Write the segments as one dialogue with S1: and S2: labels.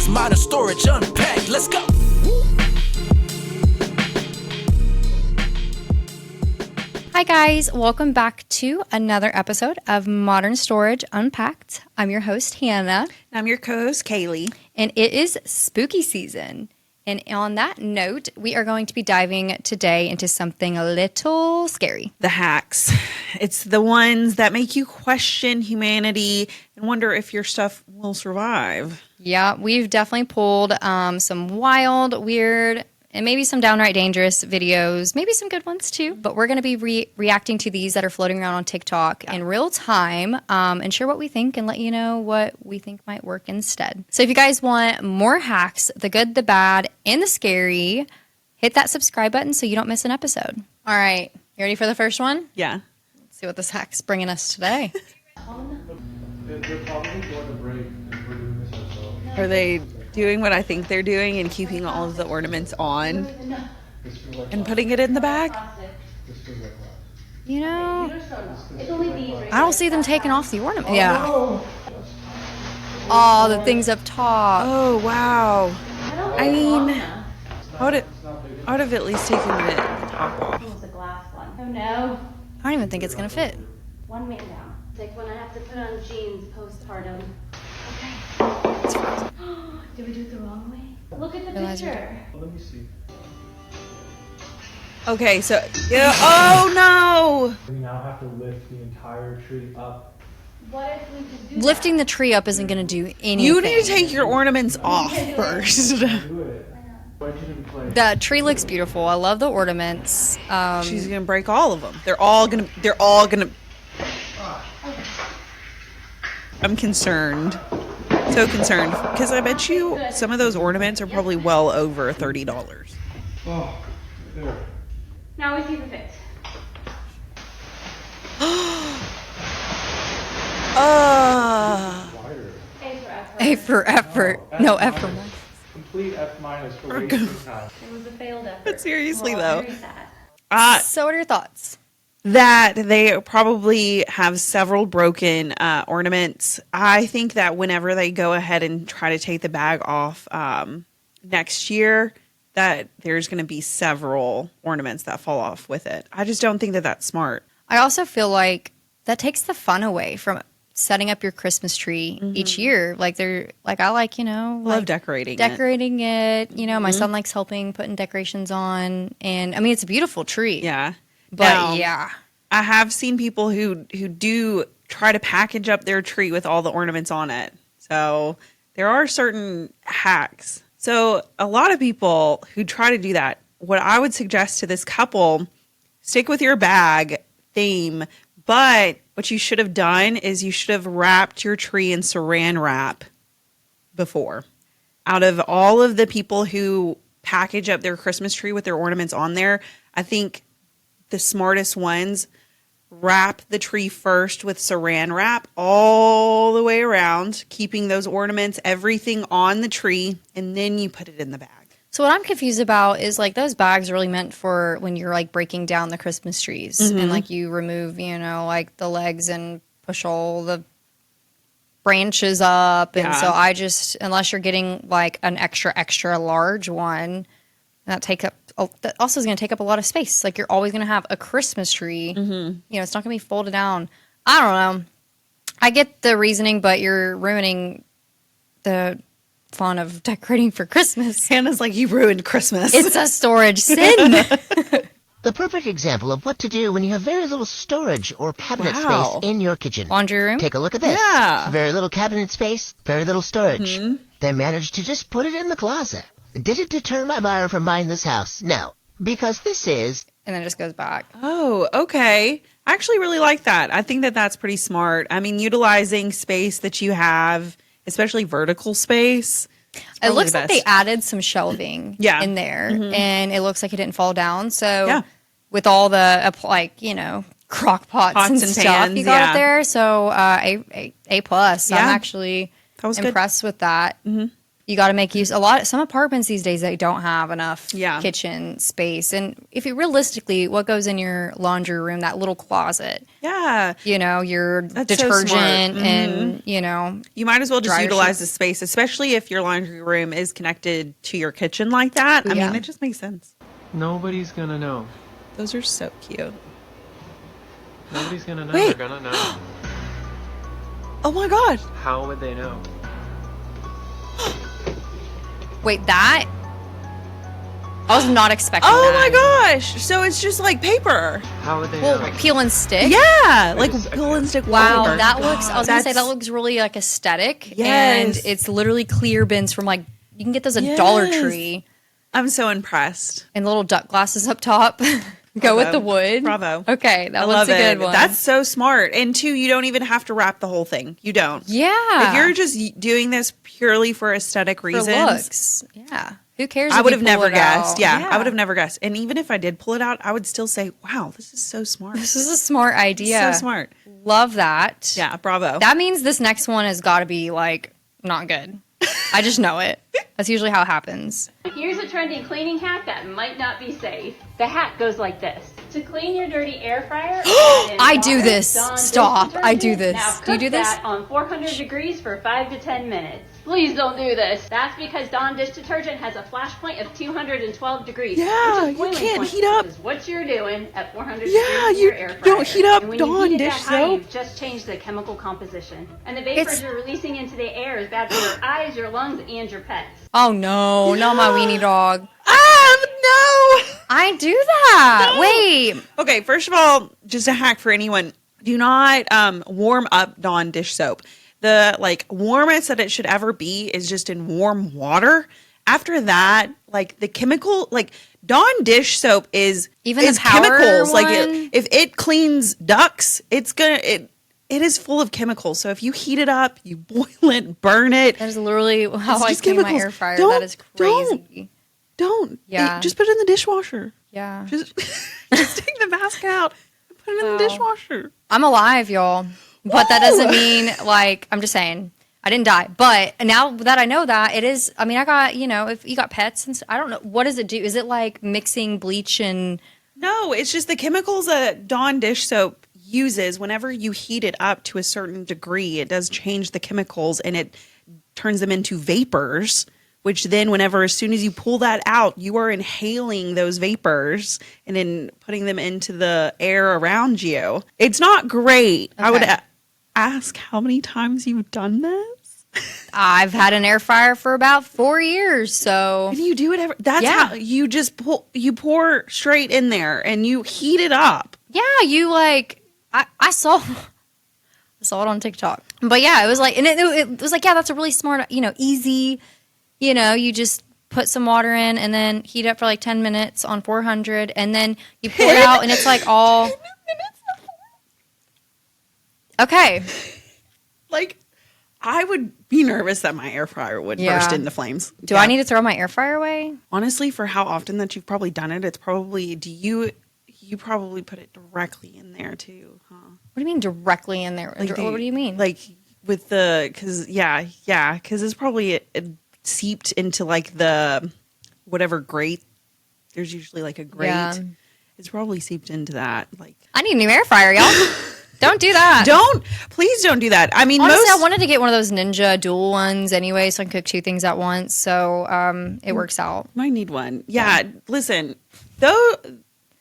S1: hacks, modern storage unpacked. Let's go.
S2: Hi guys, welcome back to another episode of Modern Storage Unpacked. I'm your host, Hannah.
S3: I'm your co-host, Kaylee.
S2: And it is spooky season. And on that note, we are going to be diving today into something a little scary.
S3: The hacks. It's the ones that make you question humanity and wonder if your stuff will survive.
S2: Yeah, we've definitely pulled some wild, weird, and maybe some downright dangerous videos, maybe some good ones too. But we're going to be reacting to these that are floating around on TikTok in real time and share what we think and let you know what we think might work instead. So if you guys want more hacks, the good, the bad, and the scary, hit that subscribe button so you don't miss an episode. All right, you ready for the first one?
S3: Yeah.
S2: Let's see what this hack's bringing us today.
S4: They're probably going to break if we're doing this ourselves.
S3: Are they doing what I think they're doing and keeping all of the ornaments on
S4: This feels like
S3: and putting it in the bag?
S4: This feels like glass.
S2: You know, I don't see them taking off the ornament. Yeah. Oh, the things up top.
S3: Oh, wow. I mean, I would have at least taken the top off.
S5: It was a glass one. Oh no.
S2: I don't even think it's going to fit.
S5: One man down. It's like when I have to put on jeans postpartum.
S2: It's frozen.
S5: Did we do it the wrong way? Look at the
S2: Realize you're
S5: picture.
S4: Well, let me see.
S3: Okay, so, yeah, oh no!
S4: We now have to lift the entire tree up.
S5: What if we just do
S2: Lifting the tree up isn't going to do anything.
S3: You need to take your ornaments off first.
S4: Do it. Wedge it in place.
S2: The tree looks beautiful. I love the ornaments.
S3: She's gonna break all of them. They're all gonna. I'm concerned. So concerned. Because I bet you some of those ornaments are probably well over $30.
S4: Oh, there.
S5: Now we see the fit.
S4: Wider.
S5: A for effort.
S2: A for effort.
S4: Oh,
S2: No,
S4: F
S2: F for
S4: minus.
S2: money.
S4: Complete F minus for wasting time.
S5: It was a failed effort.
S3: But seriously,
S5: We're all
S3: though.
S5: very sad.
S2: So what are your thoughts?
S3: That they probably have several broken ornaments. I think that whenever they go ahead and try to take the bag off next year, that there's going to be several ornaments that fall off with it. I just don't think that that's smart.
S2: I also feel like that takes the fun away from setting up your Christmas tree each year. Like I like,
S3: Love
S2: like
S3: decorating it.
S2: decorating it. You know, my son likes helping putting decorations on. And I mean, it's a beautiful tree.
S3: Yeah.
S2: But
S3: Now,
S2: yeah.
S3: I have seen people who do try to package up their tree with all the ornaments on it. So there are certain hacks. So a lot of people who try to do that, what I would suggest to this couple, stick with your bag theme. But what you should have done is you should have wrapped your tree in saran wrap before. Out of all of the people who package up their Christmas tree with their ornaments on there, I think the smartest ones wrap the tree first with saran wrap all the way around, keeping those ornaments, everything on the tree, and then you put it in the bag.
S2: So what I'm confused about is like those bags are really meant for when you're like breaking down the Christmas trees and like you remove, like the legs and push all the branches up. And so I just, unless you're getting like an extra large one, that also is going to take up a lot of space. Like you're always going to have a Christmas tree. It's not going to be folded down. I don't know. I get the reasoning, but you're ruining the fun of decorating for Christmas.
S3: Hannah's like, you ruined Christmas.
S2: It's a storage sin.
S6: The perfect example of what to do when you have very little storage or cabinet space in your kitchen.
S2: Laundry room?
S6: Take a look at this.
S3: Yeah.
S6: Very little cabinet space, very little storage. They managed to just put it in the closet. Did it deter my buyer from buying this house? No. Because this is...
S2: And then it just goes back.
S3: Oh, okay. I actually really like that. I think that that's pretty smart. I mean, utilizing space that you have, especially vertical space.
S2: It looks
S3: the
S2: like they
S3: best.
S2: added some shelving in there. And it looks like it didn't fall down. So with all the, crock pots and
S3: and
S2: stuff
S3: pans,
S2: you got it there. So A plus.
S3: Yeah.
S2: I'm actually
S3: That was
S2: impressed with that. You got to make use. Some apartments these days, they don't have enough kitchen space. And if you realistically, what goes in your laundry room, that little closet?
S3: Yeah.
S2: You know, your
S3: That's
S2: detergent and, you know.
S3: You might as well just utilize
S2: sheets.
S3: the space, especially if your laundry room is connected to your kitchen like that. I mean, it just makes sense.
S4: Nobody's gonna know.
S3: Those are so cute.
S4: Nobody's gonna know.
S3: Wait.
S4: They're gonna know.
S3: Oh my God.
S4: How would they know?
S2: Wait, that? I was not expecting
S3: Oh
S2: that.
S3: my gosh. So it's just like paper.
S4: How would they
S2: Well,
S4: know?
S2: peel and stick?
S3: Yeah. Like
S4: just-
S3: peel and stick
S2: Wow,
S3: wallpaper.
S2: that looks, I was going to say,
S3: That's-
S2: that looks really like aesthetic.
S3: Yes.
S2: And it's literally clear bins from like, you can get those at Dollar
S3: Yes.
S2: Tree.
S3: I'm so impressed.
S2: And little duck glasses up top. Go with the wood.
S3: Bravo.
S2: Okay, that
S3: I
S2: looks
S3: love
S2: a good
S3: it.
S2: one.
S3: That's so smart. And two, you don't even have to wrap the whole thing. You don't.
S2: yeah.
S3: If you're just doing this purely for aesthetic
S2: for
S3: reasons,
S2: looks. Yeah. Who cares?
S3: I
S2: if
S3: would
S2: you
S3: have
S2: pull
S3: never
S2: it
S3: guessed.
S2: out?
S3: Yeah, I would have never guessed. And even if I did pull it out, I would still say, wow, this is so smart.
S2: This is a smart idea.
S3: So smart.
S2: Love that.
S3: Yeah, bravo.
S2: That means this next one has got to be like not good. I just know it. That's usually how it happens.
S5: Here's a trendy cleaning hack that might not be safe. The hack goes like this. To clean your dirty air fryer, add in
S2: I do
S5: water,
S2: this.
S5: Dawn dish
S2: Stop. I
S5: detergent.
S2: do this.
S5: Now
S2: Do you do
S5: cook
S2: this?
S5: that on 400 degrees for 5 to 10 minutes. Please don't do this. That's because Dawn dish detergent has a flash point of 212 degrees.
S3: Yeah,
S5: which is
S3: you
S5: boiling
S3: can't
S5: point,
S3: heat up.
S5: which is what you're doing at 400
S3: Yeah,
S5: degrees in
S3: you
S5: your air fryer.
S3: don't heat up
S5: And when
S3: Dawn
S5: you heat it
S3: dish
S5: that high,
S3: soap.
S5: you've just changed the chemical composition. And the vapors you're releasing into the air is bad for your eyes, your lungs, and your pets.
S2: Oh no, not my weenie dog.
S3: No.
S2: I do that.
S3: No.
S2: Wait.
S3: Okay, first of all, just a hack for anyone. Do not warm up Dawn dish soap. The warmest that it should ever be is just in warm water. After that, the chemical, Dawn dish soap is
S2: Even
S3: is
S2: the power
S3: chemicals.
S2: one?
S3: If it cleans ducks, it is full of chemicals. So if you heat it up, you boil it, burn it.
S2: That is literally how
S3: It's
S2: I
S3: just
S2: clean my
S3: chemicals.
S2: air fryer.
S3: Don't-
S2: That is crazy.
S3: Don't.
S2: Yeah.
S3: Just put it in the dishwasher.
S2: Yeah.
S3: Just take the mask out and put it in the dishwasher.
S2: I'm alive, y'all. But that doesn't mean I'm just saying I didn't die. But now that I know that, it is. I mean, I got if you got pets and I don't know what does it do. Is it like mixing bleach and?
S3: No, it's just the chemicals that Dawn dish soap uses. Whenever you heat it up to a certain degree, it does change the chemicals and it turns them into vapors. Which then, as soon as you pull that out, you are inhaling those vapors and then putting them into the air around you. It's not great.
S2: Okay.
S3: I would ask how many times you've done this.
S2: I've had an air fryer for about 4 years, so
S3: And you do it that's
S2: Yeah.
S3: how you just pour straight in there and you heat it up.
S2: yeah, you I saw it on TikTok. But yeah, it was and it was yeah, that's a really smart, easy. You just put some water in and then heat up for 10 minutes on 400 and then you pull it out and it's all okay.
S3: I would be nervous that my air fryer would burst into flames.
S2: Do I need to throw my air fryer away?
S3: Honestly, for how often that you've probably done it, it's probably you probably put it directly in there too, huh?
S2: What do you mean directly in there? What do you mean?
S3: With because it's probably it seeped into the whatever grate. There's usually a grate.
S2: Yeah.
S3: It's probably seeped into that.
S2: I need a new air fryer, y'all. Don't do that.
S3: Please don't do that. I mean,
S2: Honestly, I wanted to get one of those Ninja dual ones anyway, so I can cook 2 things at once. So it works out.
S3: might need one. Yeah. Listen, though,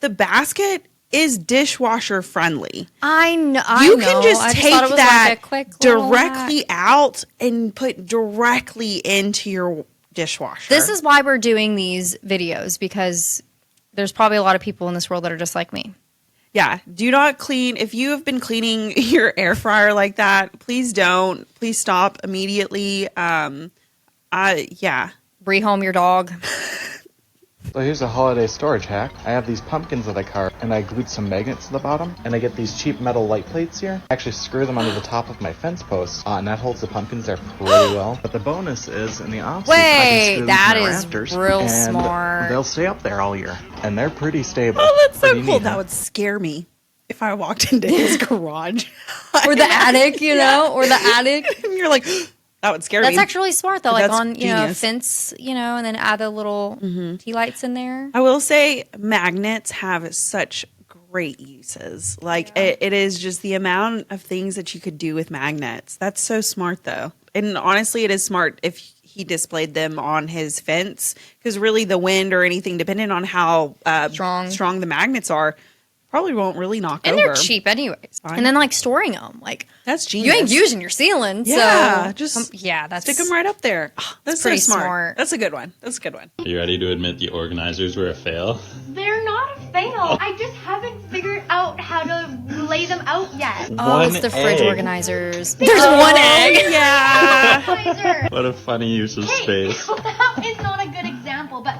S3: the basket is dishwasher friendly.
S2: I know.
S3: You can just
S2: I
S3: take
S2: thought it was
S3: that
S2: a quick little
S3: directly
S2: hack.
S3: out and put directly into your dishwasher.
S2: This is why we're doing these videos, because there's probably a lot of people in this world that are just like me.
S3: Yeah. Do not clean. If you have been cleaning your air fryer like that, please don't. Please stop immediately. Yeah.
S2: Rehome your dog.
S7: So here's a holiday storage hack. I have these pumpkins that I carved, and I glued some magnets to the bottom, and I get these cheap metal light plates here. I actually screw them onto the top of my fence posts, and that holds the pumpkins there pretty well. But the bonus is, in the off-season, I can
S2: Wait,
S3: Oh,
S7: screw them
S2: that
S7: to my
S2: is
S7: rafters,
S2: real
S7: and
S2: smart.
S7: they'll stay up there all year, and they're pretty stable.
S3: Oh, that's so
S7: Pretty
S3: cool.
S7: neat,
S3: That
S7: huh?
S3: would scare me if I walked into his garage.
S2: Or the attic, or the attic.
S3: And you're like, That would scare me.
S2: That's actually really smart though.
S3: But
S2: Like
S3: that's
S2: on, a
S3: genius.
S2: fence, and then add the little tea lights in there.
S3: I will say magnets have such great uses. Like it is just the amount of things that you could do with magnets. That's so smart though. And honestly, it is smart if he displayed them on his fence, because really the wind or anything, depending on how strong the magnets are, probably won't really knock
S2: And
S3: over.
S2: they're cheap anyways. And then like storing them, like
S3: That's genius.
S2: you ain't using your ceiling.
S3: Yeah,
S2: so
S3: just
S2: that's
S3: stick them right up there. Oh, that's
S2: pretty
S3: so smart.
S2: smart.
S3: That's a good one. That's a good one.
S8: Are you ready to admit the organizers were a fail?
S9: They're not a fail. I just haven't figured out how to lay them out yet.
S2: Oh,
S8: One
S2: it's the fridge
S8: egg.
S2: organizers. There's one egg.
S3: Yeah.
S9: Organizer.
S8: What a funny use of space.
S9: That is not a good example, but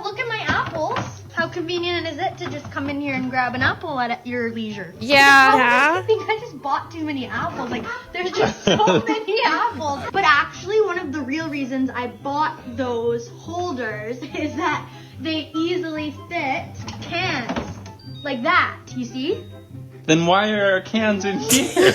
S9: look at my apples. How convenient is it to just come in here and grab an apple at your leisure?
S2: Yeah.
S9: I think I just bought too many apples. Like, there's just so many apples. But actually, one of the real reasons I bought those holders is that they easily fit cans. Like that, you see?
S8: Then why are our cans in here?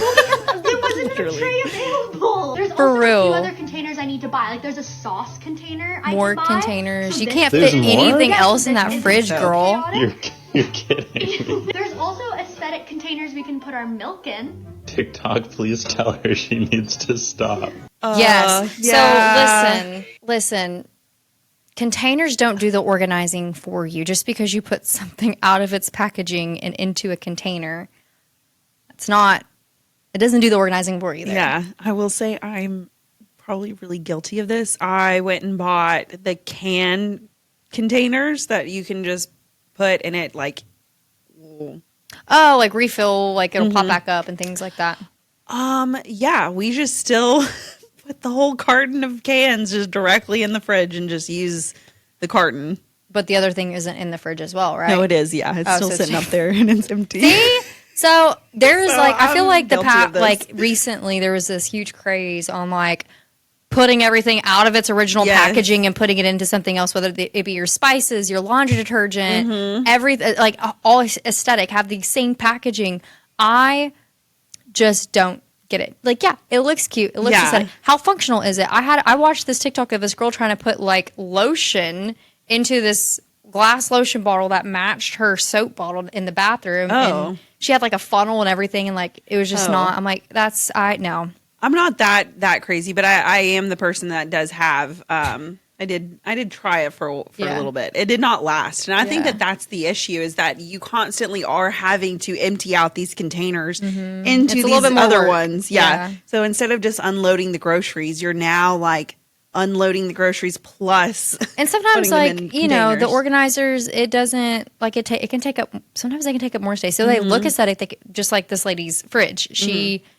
S9: There wasn't a tray available. There's
S2: For
S9: also a
S2: real.
S9: few other containers I need to buy. Like, there's a sauce container I
S2: More
S9: can buy.
S2: containers.
S9: So
S2: You
S9: this-
S2: can't
S8: There's
S2: fit
S8: more?
S2: anything
S9: Yes,
S2: else in
S9: this
S2: that
S9: is
S2: fridge,
S9: so
S2: girl.
S9: chaotic.
S8: You're kidding.
S9: There's also aesthetic containers we can put our milk in.
S8: TikTok, please tell her she needs to stop.
S2: Yes.
S3: yeah.
S2: So listen. Containers don't do the organizing for you. Just because you put something out of its packaging and into a container, it doesn't do the organizing for you there.
S3: Yeah, I will say I'm probably really guilty of this. I went and bought the can containers that you can just put in it, like,
S2: Oh, like refill, like it'll pop back up and things like that.
S3: yeah, we just still put the whole carton of cans just directly in the fridge and just use the carton.
S2: But the other thing isn't in the fridge as well, right?
S3: No, it is. Yeah, it's
S2: Oh,
S3: still
S2: so
S3: sitting
S2: it's-
S3: up there and it's empty.
S2: See? So there's
S3: So
S2: I feel
S3: I'm
S2: like
S3: guilty of this.
S2: like recently there was this huge craze on like putting everything out of its original
S3: Yes.
S2: packaging and putting it into something else, whether it be your spices, your laundry detergent, everything, like all aesthetic, have the same packaging. I just don't get it. Like, yeah, it looks cute. It looks
S3: Yeah.
S2: aesthetic. How functional is it? I watched this TikTok of this girl trying to put like lotion into this glass lotion bottle that matched her soap bottle in the bathroom.
S3: Oh.
S2: And she had like a funnel and everything, and like it was just
S3: Oh.
S2: not. I'm like, no.
S3: I'm not that crazy, but I am the person that does have. I did try it for a
S2: Yeah.
S3: little bit. It did not last, and I think
S2: Yeah.
S3: that's the issue: is that you constantly are having to empty out these containers into
S2: It's a little
S3: these
S2: bit more
S3: other
S2: work.
S3: ones. Yeah.
S2: Yeah.
S3: So instead of just unloading the groceries, you're now like unloading the groceries plus.
S2: And sometimes,
S3: putting them in
S2: like, the
S3: containers.
S2: organizers, it doesn't, like, it can take up, sometimes they can take up more space. So they look aesthetic, just like this lady's fridge.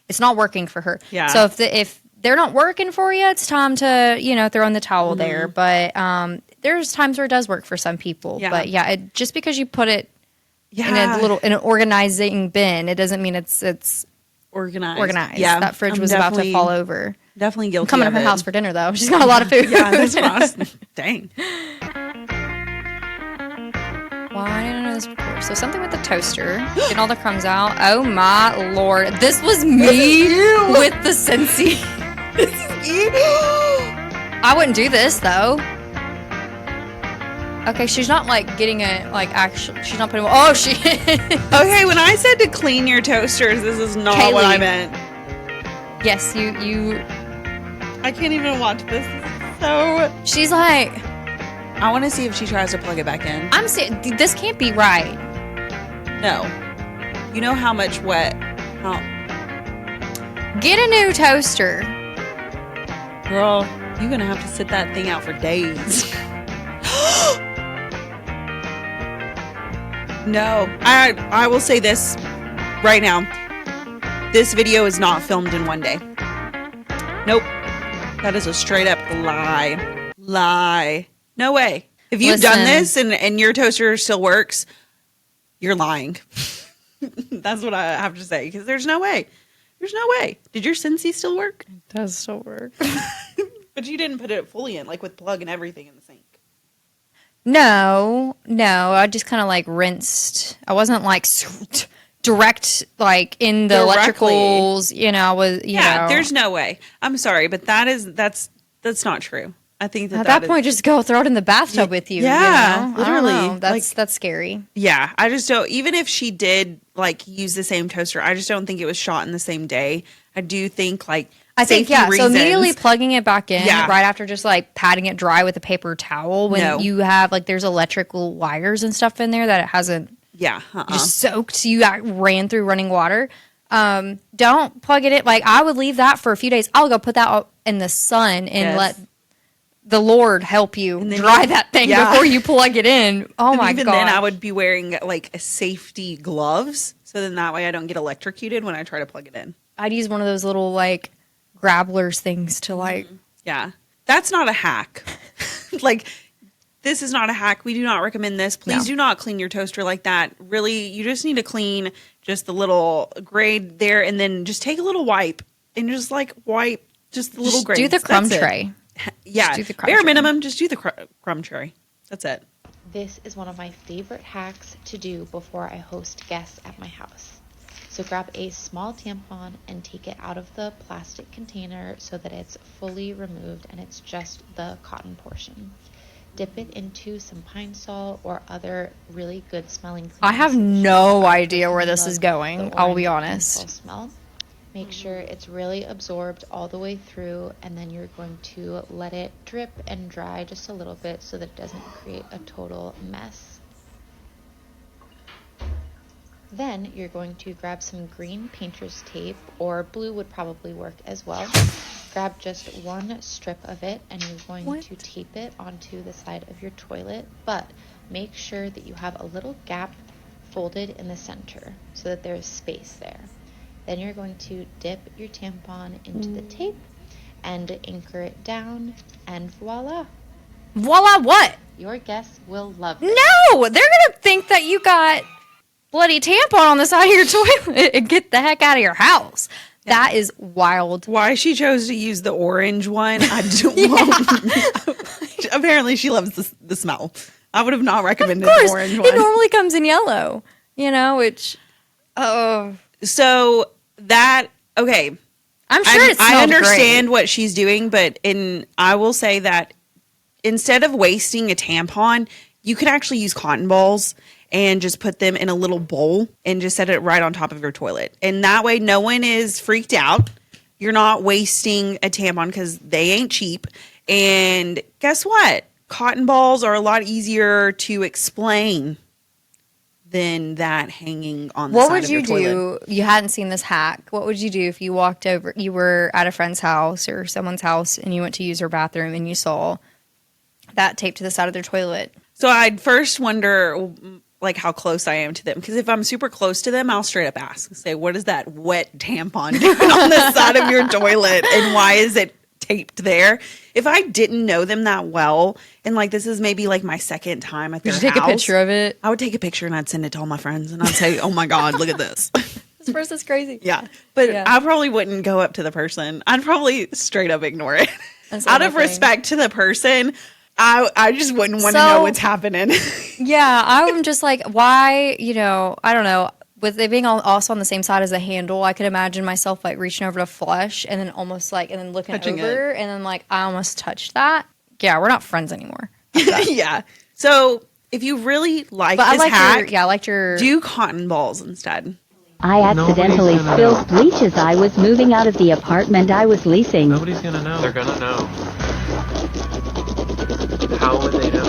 S2: It's not working for her.
S3: Yeah.
S2: So if they're not working for you, it's time to, throw in the towel there. But there's times where it does work for some people.
S3: Yeah.
S2: But yeah, just because you put it
S3: Yeah.
S2: in an organizing bin, it doesn't mean it's
S3: organized.
S2: Yeah. That fridge
S3: I'm
S2: was about to
S3: definitely-
S2: fall over.
S3: Definitely guilty.
S2: Coming to
S3: of
S2: her
S3: it.
S2: house for dinner, though. She's got a lot of food.
S3: Yeah, that's awesome. Dang.
S2: Why I didn't know this before? So something with the toaster, getting all the crumbs out. Oh my lord, this was me with the Scentsy. I wouldn't do this though. Okay, she's not like getting it like actually. She's not putting. Oh, she.
S3: Okay, when I said to clean your toasters, this is not what I
S2: Kaylee.
S3: meant.
S2: Yes, you.
S3: I can't even watch this. This is so.
S2: She's like,
S3: I want to see if she tries to plug it back in.
S2: I'm saying this can't be right.
S3: No. You know how much wet. How,
S2: Get a new toaster.
S3: girl, you're gonna have to sit that thing out for days. No, I will say this right now. This video is not filmed in one day. Nope. That is a straight up lie. Lie. No way. If you've done
S2: Listen.
S3: this and your toaster still works, you're lying. That's what I have to say, because there's no way. There's no way. Did your Scentsy still work?
S2: It does still work.
S3: But you didn't put it fully in, like with plug and everything in the sink.
S2: No. I just kind of like rinsed. I wasn't like direct, like in the
S3: Directly.
S2: electricals, you know,
S3: There's no way. I'm sorry, but that's not true. I think
S2: at that point, just go throw it in the bathtub with you.
S3: Yeah,
S2: you know? I don't
S3: literally.
S2: know. That's scary.
S3: Yeah, I just don't. Even if she did like use the same toaster, I just don't think it was shot in the same day. I do think like safety reasons.
S2: So immediately plugging it back in
S3: Yeah.
S2: right after just like patting it dry with a paper towel when
S3: No.
S2: you have like there's electrical wires and stuff in there that it hasn't just soaked. So you ran through running water. Don't plug it in. Like I would leave that for a few days. I'll go put that out in the sun and let the Lord help you dry that thing before you plug it in. Oh
S3: and
S2: my
S3: even
S2: god!
S3: then, I would be wearing like a safety gloves, so then that way I don't get electrocuted when I try to plug it in.
S2: I'd use one of those little like grabblers things to like.
S3: Yeah, that's not a hack. Like this is not a hack. We do not recommend this. Please do not clean your toaster like that. Really, you just need to clean just the little grade there, and then just take a little wipe and just like wipe just the little grades.
S2: Do the crumb tray.
S3: Yeah, bare minimum, just do the crumb tray. That's it.
S10: This is one of my favorite hacks to do before I host guests at my house. So grab a small tampon and take it out of the plastic container so that it's fully removed and it's just the cotton portion. Dip it into some pine sol or other really good smelling
S2: I have no idea where this is going. I'll be honest.
S10: Smell. Make sure it's really absorbed all the way through, and then you're going to let it drip and dry just a little bit so that it doesn't create a total mess. Then you're going to grab some green painter's tape, or blue would probably work as well. Grab just one strip of it, and you're going to tape it onto the side of your toilet, but make sure that you have a little gap folded in the center so that there's space there. Then you're going to dip your tampon into the tape and anchor it down, and voila.
S2: Voila what?
S10: Your guests will love it.
S2: No! They're going to think that you got bloody tampon on the side of your toilet and get the heck out of your house. Yeah. That is wild.
S3: Why she chose to use the orange one, I don't Apparently she loves the smell. I would have not recommended the orange one.
S2: It normally comes in yellow, you know, which...
S3: So that okay,
S2: I'm sure
S3: I understand what she's doing, but I will say that instead of wasting a tampon, you could actually use cotton balls and just put them in a little bowl and just set it right on top of your toilet, and that way no one is freaked out. You're not wasting a tampon because they ain't cheap. And guess what? Cotton balls are a lot easier to explain than that hanging on the side of your toilet.
S2: What would you do? You hadn't seen this hack. What would you do if you walked over, you were at a friend's house or someone's house and you went to use her bathroom and you saw that taped to the side of their toilet?
S3: So I'd first wonder like how close I am to them, because if I'm super close to them, I'll straight up ask, say, what is that wet tampon doing on the side of your toilet and why is it taped there? If I didn't know them that well, and like this is maybe like my second time at their house,
S2: take a picture of it.
S3: I would take a picture and I'd send it to all my friends and I'd say, oh my god, look at this.
S2: This person's crazy.
S3: Yeah, but I probably wouldn't go up to the person. I'd probably straight up ignore it. Out of respect to the person. I just wouldn't want to know what's happening.
S2: Yeah, I'm just like, why, you know, I don't know. With it being also on the same side as the handle, I could imagine myself like reaching over to flush and then almost like, and then looking touching over and then like, I almost touched that. Yeah, we're not friends anymore.
S3: Yeah. So if you really like this hack,
S2: I liked your
S3: do cotton balls instead.
S11: I accidentally spilled bleach as I was moving out of the apartment I was leasing.
S12: Nobody's gonna know. They're gonna know. How would they know?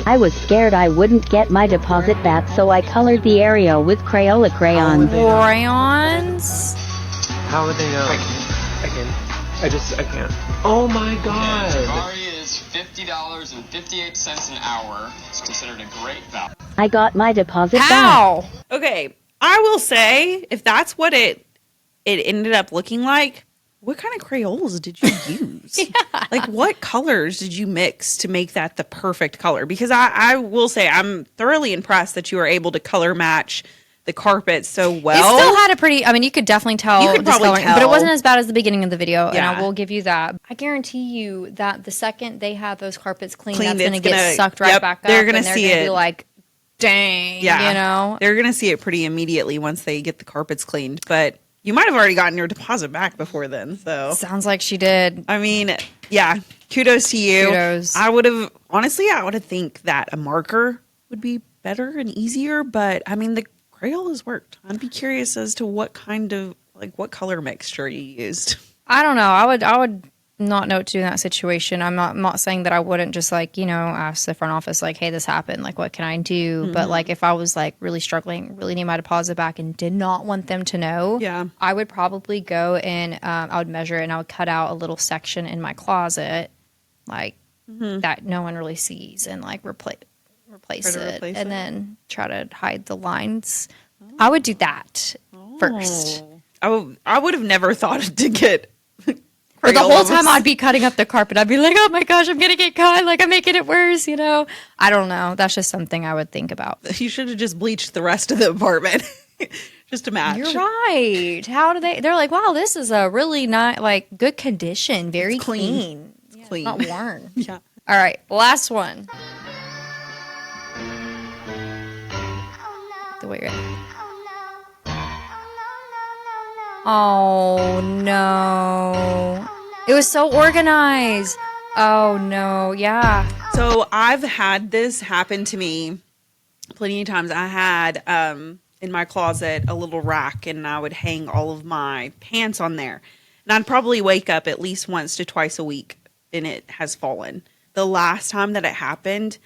S11: I was scared I wouldn't get my deposit back, so I colored the area with Crayola crayons.
S2: Crayons?
S12: How would they know? I can't. Oh my god!
S13: Safari is $50.58 an hour. It's considered a great value.
S11: I got my deposit
S2: back.
S3: Okay, I will say, if that's what it ended up looking like, what kind of Crayolas did you use? Like, what colors did you mix to make that the perfect color? Because I will say, I'm thoroughly impressed that you were able to color match the carpet so well.
S2: It still had a pretty, I mean, you could definitely tell.
S3: You could probably tell.
S2: But it wasn't as bad as the beginning of the video,
S3: Yeah.
S2: and I will give you that. I guarantee you that the second they have those carpets cleaned, that's
S3: Cleaned,
S2: going to
S3: it's
S2: get
S3: gonna-
S2: sucked right
S3: yep,
S2: back up.
S3: they're gonna
S2: and
S3: see
S2: gonna
S3: it.
S2: be like, dang,
S3: Yeah.
S2: you know?
S3: They're going to see it pretty immediately once they get the carpets cleaned. But you might have already gotten your deposit back before then. So
S2: Sounds like she did.
S3: I mean, yeah, kudos to you.
S2: Kudos.
S3: I would have think that a marker would be better and easier, but I mean, the Crayolas worked. I'd be curious as to what color mixture you used.
S2: I don't know. I would not know what to do in that situation. I'm not saying that I wouldn't just like, ask the front office like, hey, this happened. Like, what can I do? But like, if I was like really struggling, really need my deposit back and did not want them to know, I would probably go and I would measure it and I would cut out a little section in my closet, like that no one really sees, and like replace it and then try to hide the lines. I would do that first.
S3: I would have never thought to get.
S2: But the whole time I'd be cutting up the carpet. I'd be like, oh my gosh, I'm going to get caught. Like, I'm making it worse, I don't know. That's just something I would think about.
S3: You should have just bleached the rest of the apartment. Just to match.
S2: You're right. How do they're like, wow, this is a really not like good condition. Very clean.
S3: It's clean.
S2: Not worn.
S3: Yeah.
S2: All right. Last one. The way you're Oh no. It was so organized. Oh no. Yeah.
S3: So I've had this happen to me plenty of times. I had in my closet a little rack, and I would hang all of my pants on there. And I'd probably wake up at least once to twice a week and it has fallen. The last time that it happened,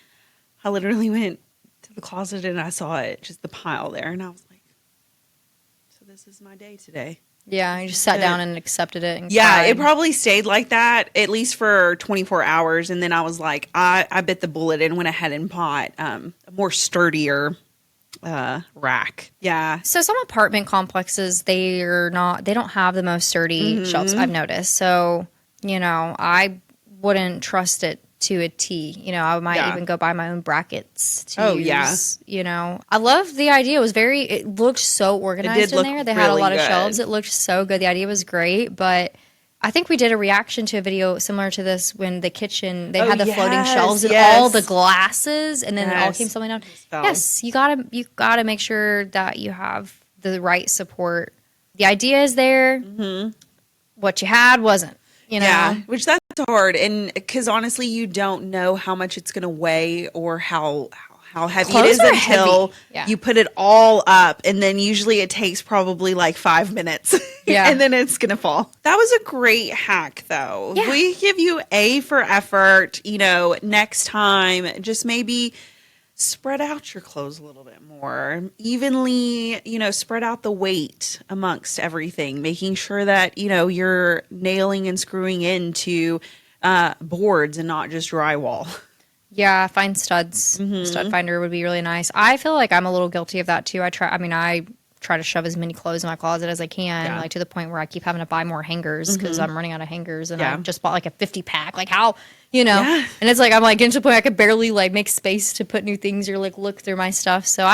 S3: I literally went to the closet and I saw it, just the pile there. And I was like, so this is my day today.
S2: Yeah, you just sat down and accepted it. And
S3: yeah,
S2: cried.
S3: it probably stayed like that at least for 24 hours. And then I was like, I bit the bullet and went ahead and bought a more sturdier rack. Yeah.
S2: So some apartment complexes, they don't have the most sturdy shelves, I've noticed. So, I wouldn't trust it to a T. I might even go buy my own brackets to use. I love the idea. It looked so organized in there. They had a lot of shelves. It looked so good. The idea was great, but I think we did a reaction to a video similar to this when the kitchen, they had the floating shelves and all the glasses, and then it all came falling down. Yes, you gotta make sure that you have the right support. The idea is there. What you had wasn't.
S3: Yeah, which that's hard, and because honestly, you don't know how much it's going to weigh or how heavy it is until you put it all up, and then usually it takes probably like 5 minutes, and then it's going to fall. That was a great hack, though. Yeah. We give you A for effort. Next time, just maybe spread out your clothes a little bit more evenly, spread out the weight amongst everything, making sure that, you're nailing and screwing into boards and not just drywall.
S2: Yeah, find studs. Stud finder would be really nice. I feel like I'm a little guilty of that too. I try to shove as many clothes in my closet as I can, like to the point where I keep having to buy more hangers because I'm running out of hangers, and I just bought like a 50 pack. Like how, and it's like I'm like getting to the point I could barely like make space to put new things or like look through my stuff. So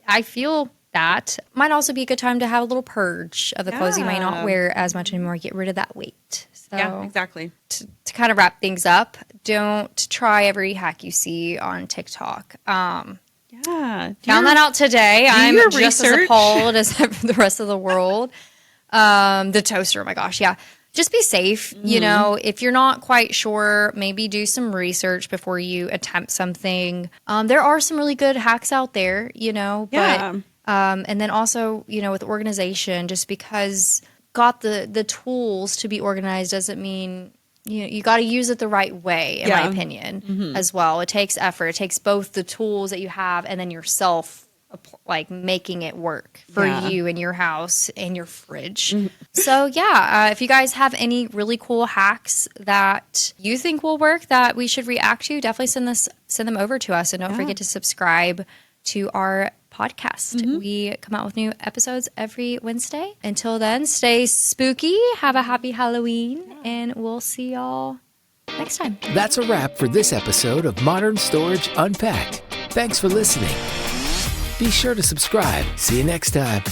S2: I feel that might also be a good time to have a little purge of the clothes you might not wear as much anymore. Get rid of that weight. So
S3: yeah, exactly.
S2: To kind of wrap things up, don't try every hack you see on TikTok. Found that out today. I'm just as appalled as the rest of the world. The toaster, oh my gosh, yeah. Just be safe. If you're not quite sure, maybe do some research before you attempt something. There are some really good hacks out there, but and then also, with organization, just because got the tools to be organized doesn't mean you got to use it the right way, in my opinion, as well. It takes effort. It takes both the tools that you have and then yourself, like making it work for you and your house and your fridge. So if you guys have any really cool hacks that you think will work that we should react to, definitely send them over to us, and don't forget to subscribe to our podcast. We come out with new episodes every Wednesday. Until then, stay spooky, have a happy Halloween, and we'll see y'all next time.
S1: That's a wrap for this episode of Modern Storage Unpacked. Thanks for listening. Be sure to subscribe. See you next time.